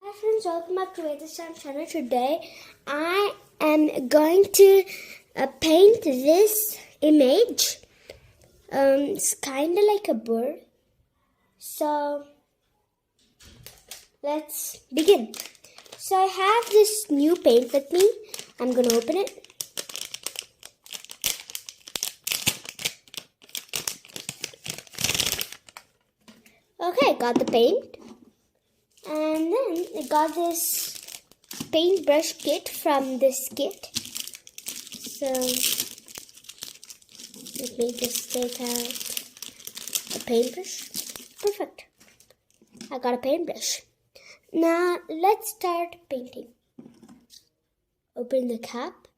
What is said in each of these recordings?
Hi friends, welcome back to Veda channel. Today I am going to paint this image. It's kind of like a bird. So let's begin. So I have this new paint with me. I'm going to open it. Okay, got the paint. And then I got this paintbrush kit from this kit. So let me just take out a paintbrush. Perfect. I got a paintbrush. Now let's start painting. Open the cap.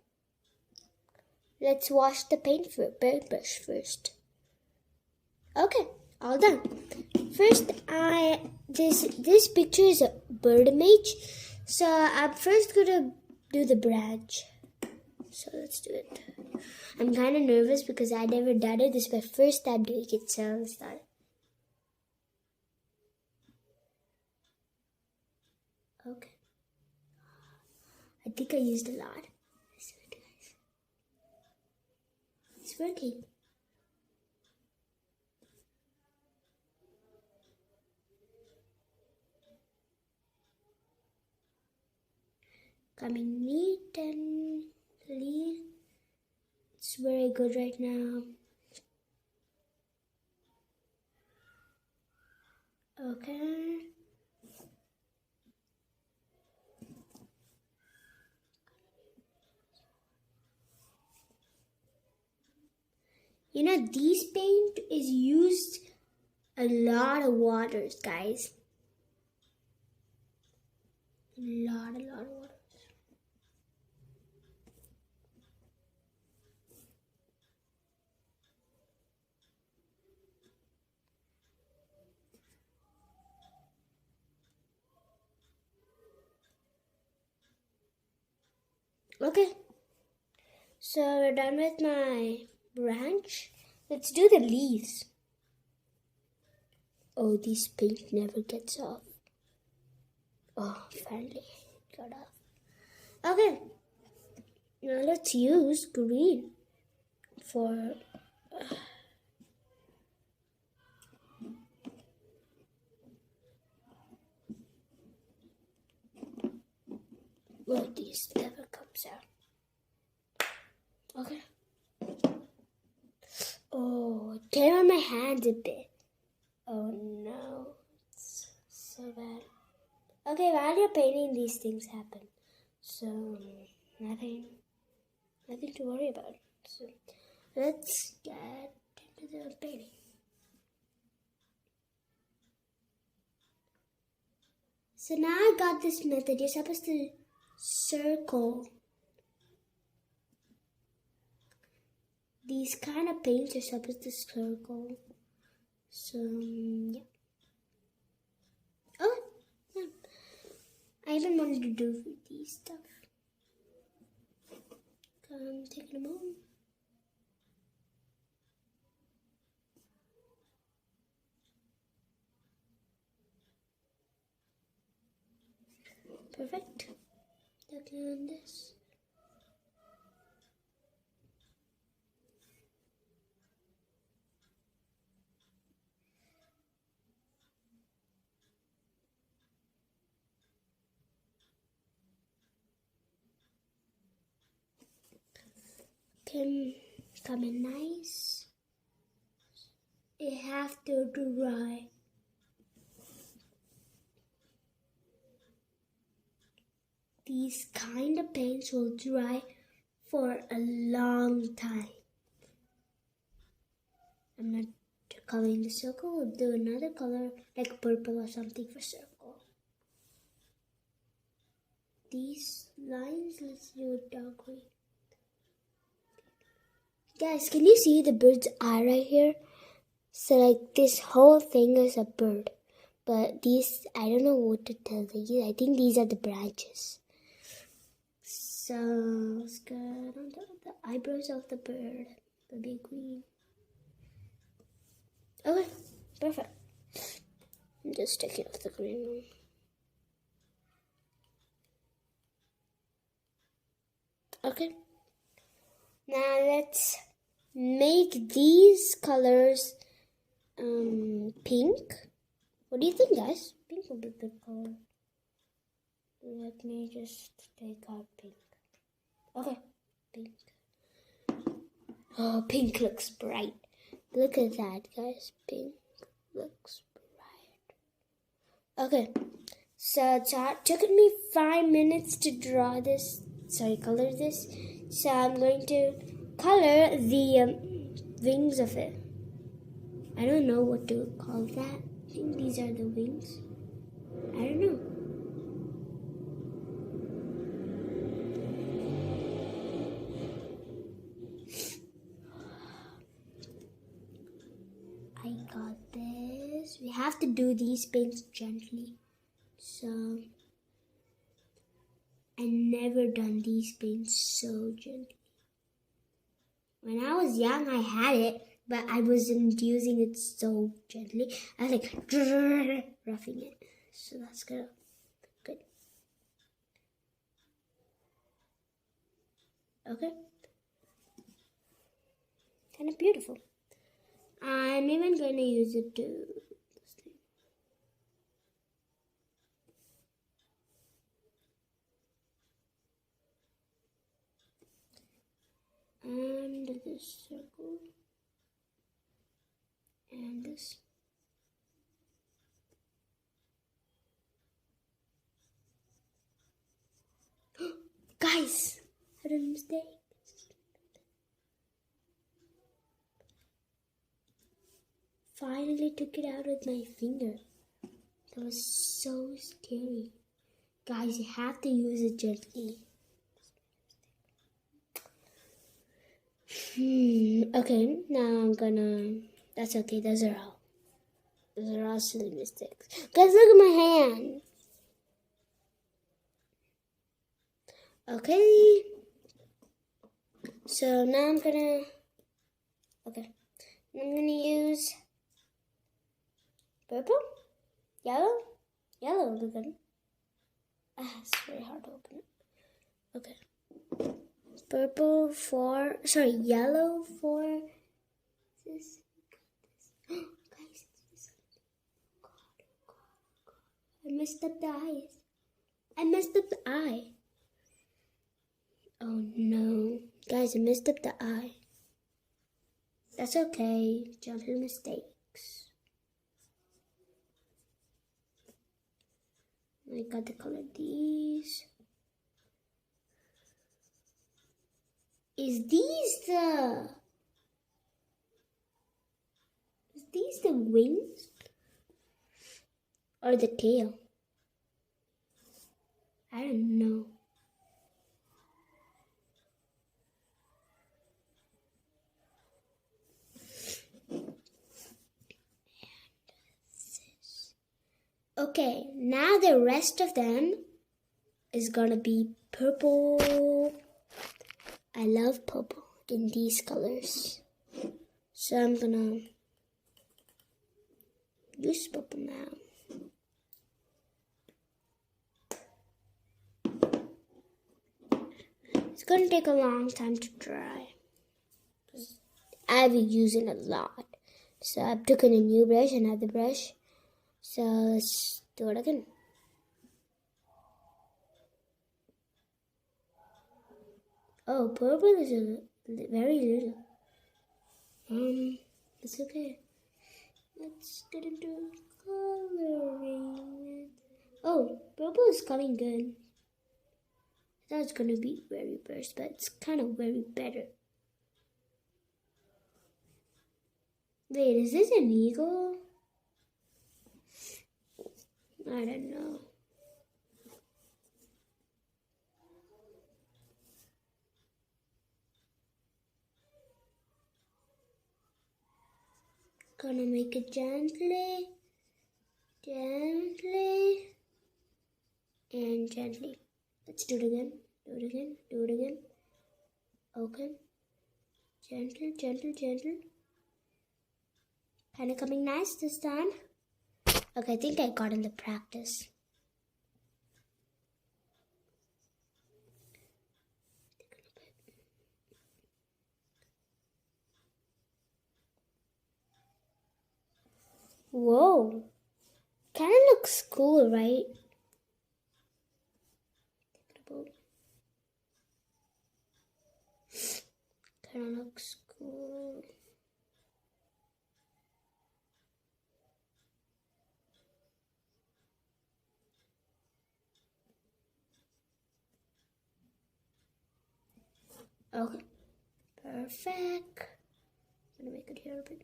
Let's wash the paintbrush first. Okay, all done. First, this picture is a bird image, so I'm first gonna do the branch. So let's do it. I'm kind of nervous because I never done it. This is my first time doing it, so let's start. Okay. I think I used a lot. Let's do it, guys. It's working. Coming neat and clean. It's very good right now. Okay. You know, this paint is used a lot of waters, guys. A lot of waters. Okay, so we're done with my branch. Let's do the leaves. Oh, this paint never gets off. Oh, finally got off. Okay, now let's use green for well, this never comes out. Okay. Oh, it came on my hands a bit. Oh no, it's so bad. Okay, while you're painting, these things happen. So, nothing to worry about. So, let's get into the painting. So now I got this method. You're supposed to circle. These kind of paints are supposed to circle. So, yeah. Oh, yeah. I even wanted to do these stuff. Taking them home. Perfect. Looking on this. Coming nice. It have to dry. These kind of paints will dry for a long time. I'm not coloring the circle. We'll do another color like purple or something for circle. These lines, let's do a dark green. Guys, can you see the bird's eye right here? So like this whole thing is a bird. But these, I don't know what to tell you. I think these are the branches. So let's get on top of the eyebrows of the bird. The big green. Okay, perfect. I'm just taking off the green one. Okay. Now let's make these colors pink. What do you think, guys? Pink would be a good color. Let me just take out pink. Okay, pink. Oh, pink looks bright. Look at that, guys. Pink looks bright. Okay, so it took me 5 minutes to draw this. Sorry, color this. So I'm going to color the wings of it. I don't know what to call that. I think these are the wings. I don't know. I got this. We have to do these paints gently. So, I never done these paints so gently. When I was young, I had it, but I wasn't using it so gently. I was like roughing it. So that's good. Good. Okay. Kind of beautiful. I'm even going to use it to this thing. And this circle. And this. Guys, I did a mistake. Finally took it out with my finger. That was so scary. Guys, you have to use it gently. Okay, now I'm gonna... That's okay, those are all silly mistakes. Guys, look at my hand. Okay. So now I'm gonna... Okay. I'm gonna use... Purple? Yellow? Yellow will be good. It's very hard to open it. Okay. Purple for... Sorry, yellow for... This. Guys, it's this. God. I messed up the eyes. I messed up the eye. Oh no. Guys, I messed up the eye. That's okay. Gentle mistakes. I got to color these. Is these the wings? Or the tail? I don't know. Okay, now the rest of them is gonna be purple. I love purple in these colors. So I'm gonna use purple now. It's gonna take a long time to dry. I've been using it a lot. So I've taken a new brush, another brush. So let's do it again. Oh, purple is very little. It's okay. Let's get into coloring. Oh, purple is coming good. I thought it's gonna be very burst, but it's kind of very better. Wait, is this an eagle? I don't know. Gonna make it gently, and gently. Let's do it again. Do it again. Okay. Gentle. Kind of coming nice this time. Okay, I think I got in the practice. Whoa. Kind of looks cool, right? Kind of looks cool. Okay. Perfect. I'm gonna make it here a bit.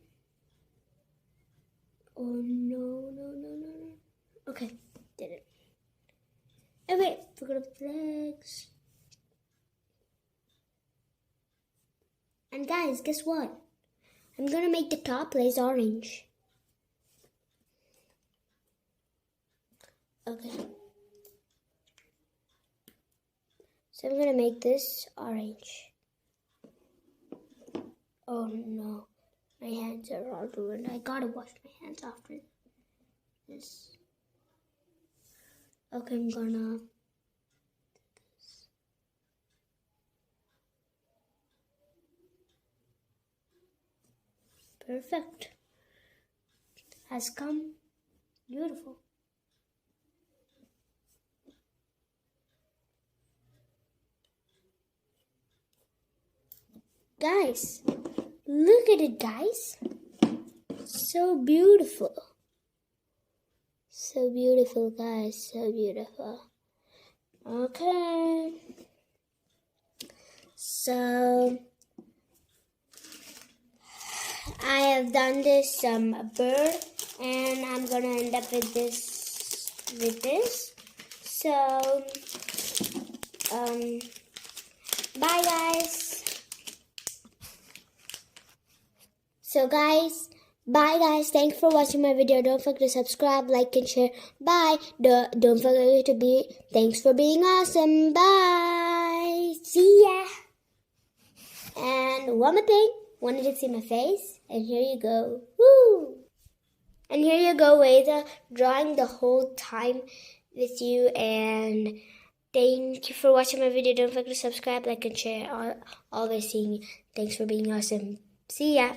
Oh no. Okay, did it. Okay, we're gonna put legs. And guys, guess what? I'm gonna make the top legs orange. Okay. So I'm gonna make this orange. Oh no, my hands are all ruined. I gotta wash my hands after this. Okay, I'm gonna do this. Perfect. Has come. Beautiful. Guys, look at it, guys. So beautiful. So beautiful, guys. So beautiful. Okay. So I have done this bird, and I'm gonna end up with this. So bye guys. So guys, bye guys. Thanks for watching my video. Don't forget to subscribe, like, and share. Bye. Don't forget to be. Thanks for being awesome. Bye. See ya. And one more thing. Wanted to see my face? And here you go. Woo! And here you go, Veda, drawing the whole time with you. And thank you for watching my video. Don't forget to subscribe, like, and share. Always seeing you. Thanks for being awesome. See ya.